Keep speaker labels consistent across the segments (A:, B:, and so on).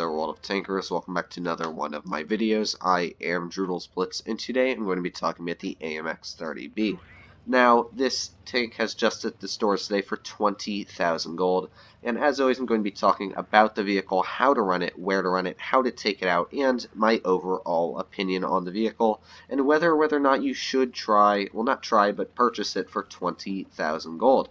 A: there, World of Tankers. Welcome back to another one of my videos. I am Blitz, and today I'm going to be talking about the AMX-30B. Now, this tank has just hit the stores today for 20,000 gold, and as always I'm going to be talking about the vehicle, how to run it, where to run it, how to take it out, and my overall opinion on the vehicle, and whether or not you should but purchase it for 20,000 gold.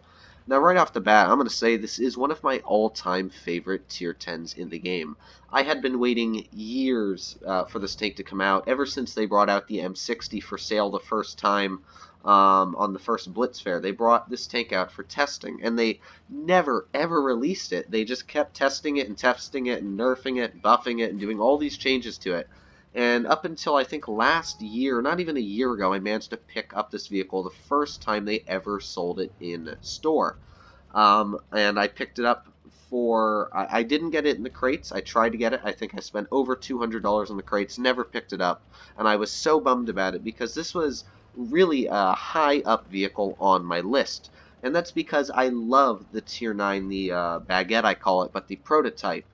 A: Now, right off the bat, I'm going to say this is one of my all-time favorite tier 10s in the game. I had been waiting years for this tank to come out, ever since they brought out the M60 for sale the first time on the first Blitz fair. They brought this tank out for testing, and they never, ever released it. They just kept testing it and nerfing it, buffing it, and doing all these changes to it. And up until I think last year, not even a year ago, I managed to pick up this vehicle the first time they ever sold it in store. And I picked it up for, I didn't get it in the crates. I tried to get it. I think I spent over $200 on the crates, never picked it up. And I was so bummed about it because this was really a high up vehicle on my list. And that's because I love the Tier 9, the baguette I call it, but the prototype.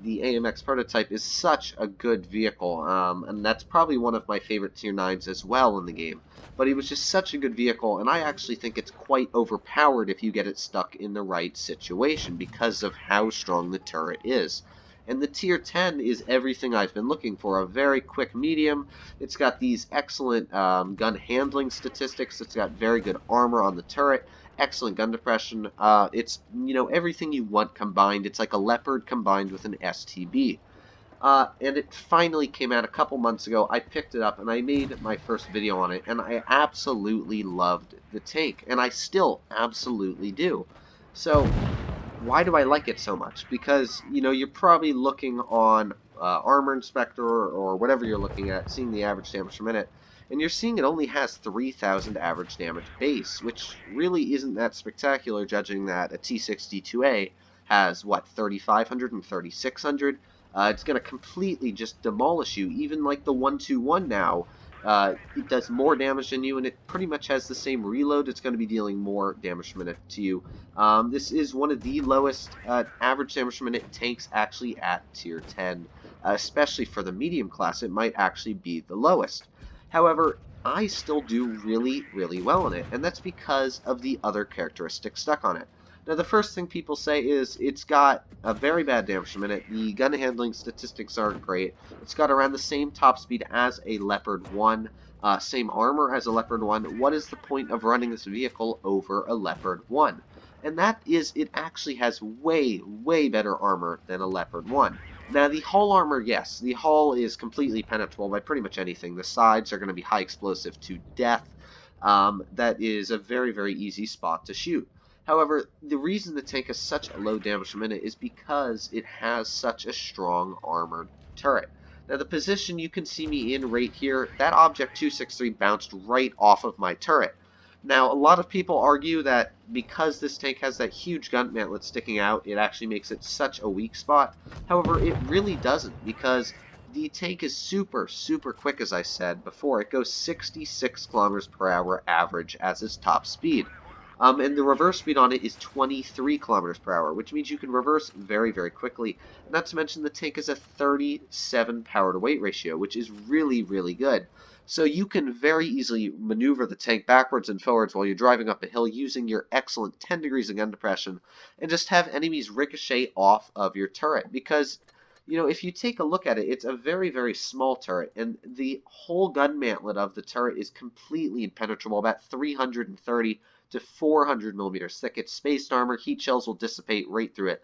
A: The AMX prototype is such a good vehicle, and that's probably one of my favorite Tier 9s as well in the game. But it was just such a good vehicle, and I actually think it's quite overpowered if you get it stuck in the right situation because of how strong the turret is. And the Tier 10 is everything I've been looking for, a very quick medium. It's got these excellent gun handling statistics, it's got very good armor on the turret, excellent gun depression. It's, everything you want combined. It's like a Leopard combined with an STB. And it finally came out a couple months ago. I picked it up and I made my first video on it, and I absolutely loved the tank, and I still absolutely do. So, why do I like it so much? Because, you're probably looking on Armor Inspector or whatever you're looking at, seeing the average damage per minute, and you're seeing it only has 3,000 average damage base, which really isn't that spectacular, judging that a T62A has, 3,500 and 3,600? It's going to completely just demolish you. Even like the 121 now, it does more damage than you, and it pretty much has the same reload. It's going to be dealing more damage per minute to you. This is one of the lowest average damage per minute tanks actually at tier 10, especially for the medium class. It might actually be the lowest. However, I still do really, really well in it, and that's because of the other characteristics stuck on it. Now, the first thing people say is it's got a very bad damage per minute. The gun handling statistics aren't great. It's got around the same top speed as a Leopard 1, same armor as a Leopard 1. What is the point of running this vehicle over a Leopard 1? And that is, it actually has way, way better armor than a Leopard 1. Now, the hull armor, yes, the hull is completely penetrable by pretty much anything. The sides are going to be high explosive to death. That is a very, very easy spot to shoot. However, the reason the tank has such a low damage per minute is because it has such a strong armored turret. Now, the position you can see me in right here, that Object 263 bounced right off of my turret. Now, a lot of people argue that because this tank has that huge gun mantlet sticking out, it actually makes it such a weak spot. However, it really doesn't, because the tank is super, super quick, as I said before. It goes 66 kilometers per hour average as its top speed. And the reverse speed on it is 23 kilometers per hour, which means you can reverse very, very quickly. Not to mention the tank is a 37 power to weight ratio, which is really, really good. So you can very easily maneuver the tank backwards and forwards while you're driving up a hill using your excellent 10 degrees of gun depression, and just have enemies ricochet off of your turret. Because, if you take a look at it, it's a very, very small turret, and the whole gun mantlet of the turret is completely impenetrable, about 330 to 400 millimeters thick. Its spaced armor, heat shells will dissipate right through it.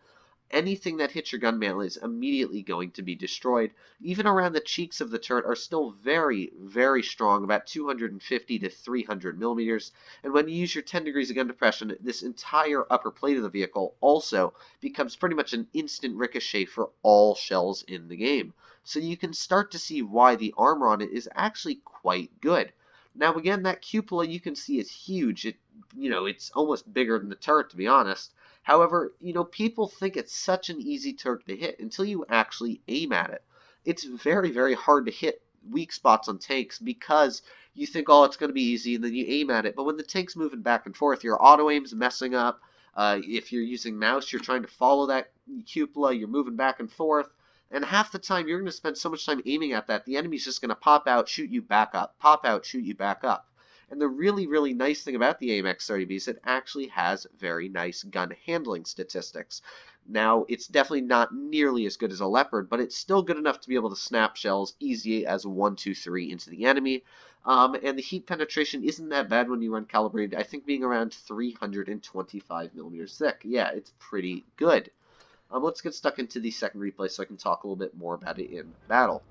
A: Anything that hits your gun mantlet is immediately going to be destroyed. Even around the cheeks of the turret are still very, very strong, about 250 to 300 millimeters. And when you use your 10 degrees of gun depression, this entire upper plate of the vehicle also becomes pretty much an instant ricochet for all shells in the game. So you can start to see why the armor on it is actually quite good. Now, again, that cupola you can see is huge. It's almost bigger than the turret, to be honest. However, people think it's such an easy turret to hit until you actually aim at it. It's very, very hard to hit weak spots on tanks because you think, oh, it's going to be easy, and then you aim at it. But when the tank's moving back and forth, your auto aim's messing up. If you're using mouse, you're trying to follow that cupola, you're moving back and forth. And half the time, you're going to spend so much time aiming at that, the enemy's just going to pop out, shoot you back up, pop out, shoot you back up. And the really, really nice thing about the AMX-30B is it actually has very nice gun handling statistics. Now, it's definitely not nearly as good as a Leopard, but it's still good enough to be able to snap shells easy as 1, 2, 3 into the enemy. And the heat penetration isn't that bad when you run calibrated, I think being around 325 millimeters thick. Yeah, it's pretty good. Let's get stuck into the second replay so I can talk a little bit more about it in battle.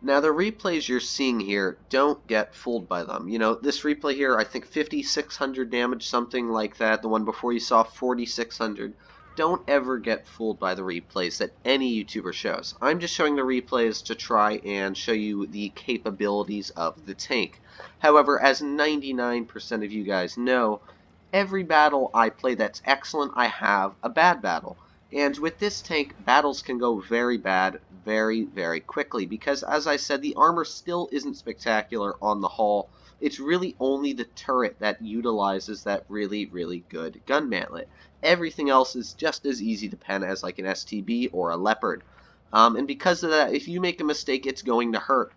A: Now, the replays you're seeing here, don't get fooled by them. You know, this replay here, I think 5,600 damage, something like that. The one before you saw 4,600. Don't ever get fooled by the replays that any YouTuber shows. I'm just showing the replays to try and show you the capabilities of the tank. However, as 99% of you guys know, every battle I play that's excellent, I have a bad battle. And with this tank, battles can go very bad very, very quickly because, as I said, the armor still isn't spectacular on the hull. It's really only the turret that utilizes that really, really good gun mantlet. Everything else is just as easy to pen as like an STB or a Leopard. And because of that, if you make a mistake, it's going to hurt.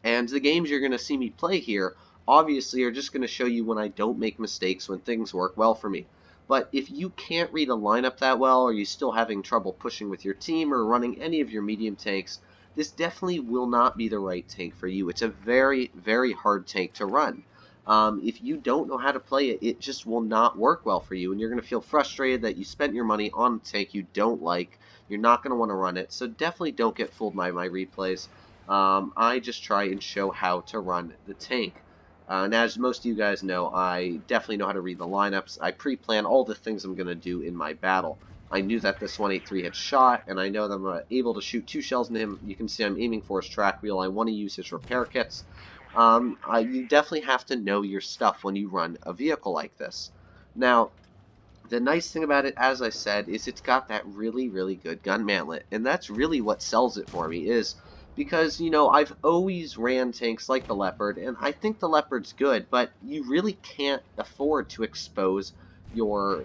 A: And the games you're going to see me play here, obviously, are just going to show you when I don't make mistakes, when things work well for me. But if you can't read a lineup that well, or you're still having trouble pushing with your team or running any of your medium tanks, this definitely will not be the right tank for you. It's a very, very hard tank to run. If you don't know how to play it, it just will not work well for you, and you're going to feel frustrated that you spent your money on a tank you don't like. You're not going to want to run it, so definitely don't get fooled by my replays. I just try and show how to run the tank. And as most of you guys know, I definitely know how to read the lineups. I pre-plan all the things I'm going to do in my battle. I knew that this 183 had shot, and I know that I'm able to shoot 2 shells into him. You can see I'm aiming for his track wheel. I want to use his repair kits. You definitely have to know your stuff when you run a vehicle like this. Now, the nice thing about it, as I said, is it's got that really, really good gun mantlet, and that's really what sells it for me, is because, you know, I've always ran tanks like the Leopard, and I think the Leopard's good, but you really can't afford to expose your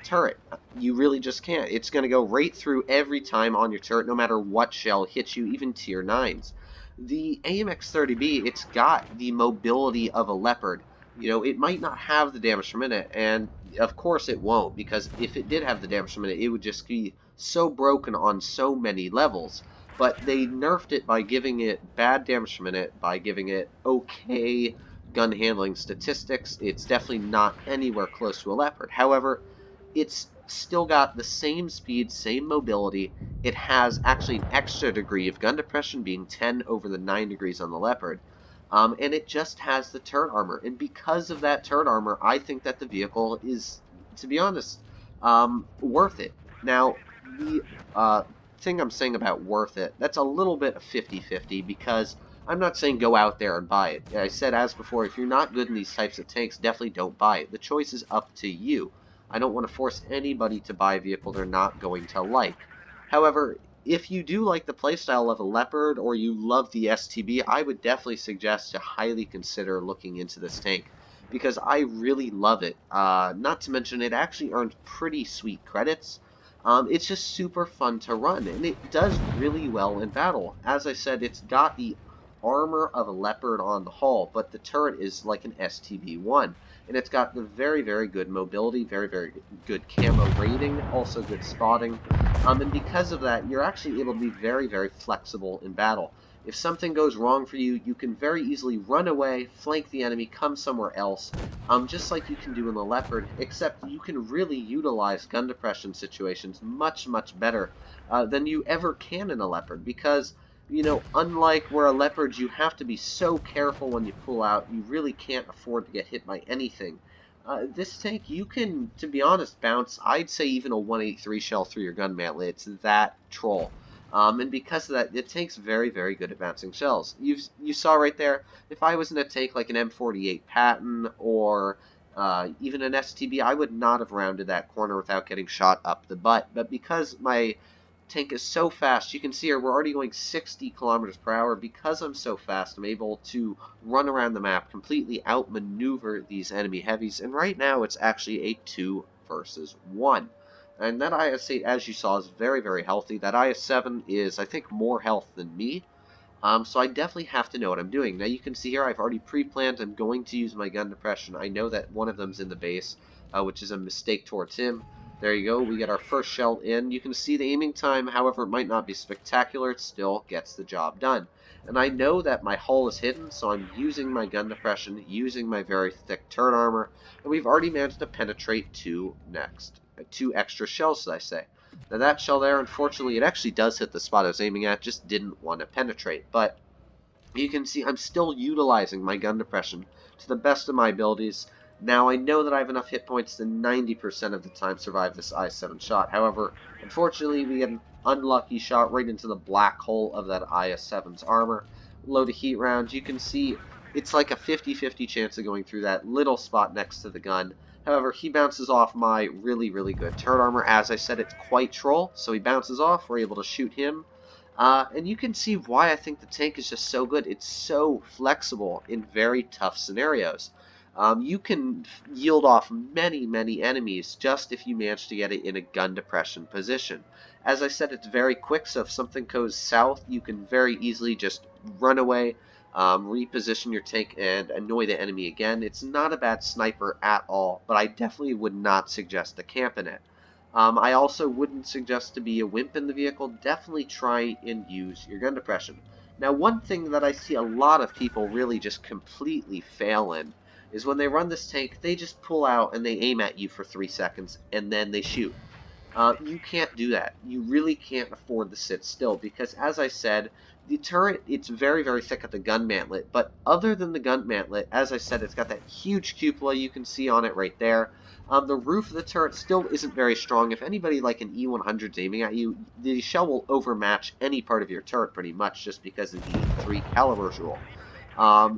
A: turret. You really just can't. It's going to go right through every time on your turret, no matter what shell hits you, even tier 9s. The AMX-30B, it's got the mobility of a Leopard. You know, it might not have the damage per minute, and of course it won't, because if it did have the damage per minute, it would just be so broken on so many levels. But they nerfed it by giving it bad damage per minute, by giving it okay gun handling statistics. It's definitely not anywhere close to a Leopard. However, it's still got the same speed, same mobility. It has actually an extra degree of gun depression, being 10 over the 9 degrees on the Leopard. And it just has the turret armor. And because of that turret armor, I think that the vehicle is, to be honest, worth it. Now, the thing I'm saying about worth it, that's a little bit of 50-50, because I'm not saying go out there and buy it. I said, as before, if you're not good in these types of tanks, definitely don't buy it. The choice is up to you. I don't want to force anybody to buy a vehicle they're not going to like. However, if you do like the playstyle of a Leopard, or you love the STB, I would definitely suggest to highly consider looking into this tank, because I really love it. Not to mention, it actually earned pretty sweet credits. It's just super fun to run, and it does really well in battle. As I said, it's got the armor of a Leopard on the hull, but the turret is like an STB-1. And it's got the very, very good mobility, very, very good camo rating, also good spotting. And because of that, you're actually able to be very, very flexible in battle. If something goes wrong for you, you can very easily run away, flank the enemy, come somewhere else, just like you can do in the Leopard, except you can really utilize gun depression situations much, much better than you ever can in a Leopard, because, you know, unlike where a Leopard, you have to be so careful when you pull out. You really can't afford to get hit by anything. This tank, you can, to be honest, bounce, I'd say even a 183 shell through your gun mantlet. It's that troll. And because of that, the tank's very, very good at bouncing shells. You saw right there, if I was in a tank like an M48 Patton or even an STB, I would not have rounded that corner without getting shot up the butt. But because my tank is so fast, you can see here we're already going 60 kilometers per hour. Because I'm so fast, I'm able to run around the map, completely outmaneuver these enemy heavies, and right now it's actually a 2 versus 1. And that IS-8, as you saw, is very, very healthy. That IS-7 is, I think, more health than me. So I definitely have to know what I'm doing. Now you can see here I've already pre-planned. I'm going to use my gun depression. I know that one of them's in the base, which is a mistake towards him. There you go. We get our first shell in. You can see the aiming time, however, it might not be spectacular. It still gets the job done. And I know that my hull is hidden, so I'm using my gun depression, using my very thick turret armor, and we've already managed to penetrate two extra shells, should I say. Now that shell there, unfortunately, it actually does hit the spot I was aiming at, just didn't want to penetrate. But you can see I'm still utilizing my gun depression to the best of my abilities. Now I know that I have enough hit points to 90% of the time survive this IS-7 shot. However, unfortunately, we get an unlucky shot right into the black hole of that IS-7's armor. Load of heat rounds. You can see it's like a 50-50 chance of going through that little spot next to the gun. However, he bounces off my really, really good turret armor. As I said, it's quite troll, so he bounces off. We're able to shoot him. And you can see why I think the tank is just so good. It's so flexible in very tough scenarios. You can yield off many, many enemies just if you manage to get it in a gun depression position. As I said, it's very quick, so if something goes south, you can very easily just run away, reposition your tank, and annoy the enemy again. It's not a bad sniper at all, but I definitely would not suggest to camp in it. I also wouldn't suggest to be a wimp in the vehicle. Definitely try and use your gun depression. Now, one thing that I see a lot of people really just completely fail in is when they run this tank, they just pull out and they aim at you for 3 seconds and then they shoot. You can't do that. You really can't afford to sit still because, as I said, the turret, it's very, very thick at the gun mantlet, but other than the gun mantlet, as I said, it's got that huge cupola you can see on it right there. The roof of the turret still isn't very strong. If anybody like an E100 is aiming at you, the shell will overmatch any part of your turret pretty much just because of the 3 calibers rule.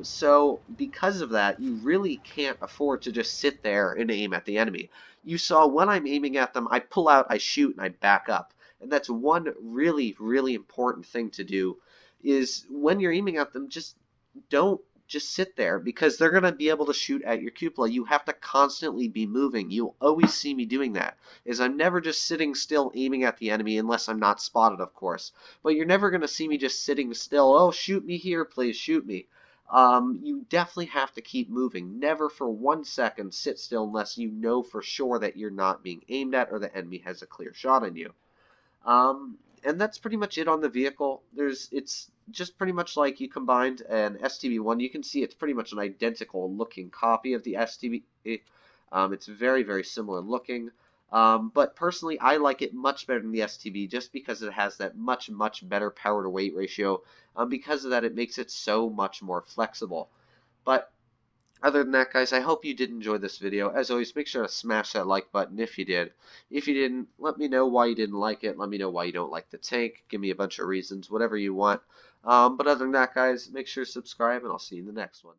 A: So because of that, you really can't afford to just sit there and aim at the enemy. You saw when I'm aiming at them, I pull out, I shoot, and I back up. And that's one really, really important thing to do is when you're aiming at them, just don't just sit there because they're going to be able to shoot at your cupola. You have to constantly be moving. You'll always see me doing that, is I'm never just sitting still aiming at the enemy unless I'm not spotted, of course. But you're never going to see me just sitting still, oh, shoot me here, please shoot me. You definitely have to keep moving. Never for 1 second sit still unless you know for sure that you're not being aimed at or the enemy has a clear shot on you. And that's pretty much it on the vehicle. It's just pretty much like you combined an STB1. You can see it's pretty much an identical looking copy of the STB. It's very, very similar looking. But personally, I like it much better than the STB just because it has that much, much better power to weight ratio. Because of that, it makes it so much more flexible. But other than that, guys, I hope you did enjoy this video. As always, make sure to smash that like button if you did. If you didn't, let me know why you didn't like it. Let me know why you don't like the tank. Give me a bunch of reasons, whatever you want. But other than that, guys, make sure to subscribe, and I'll see you in the next one.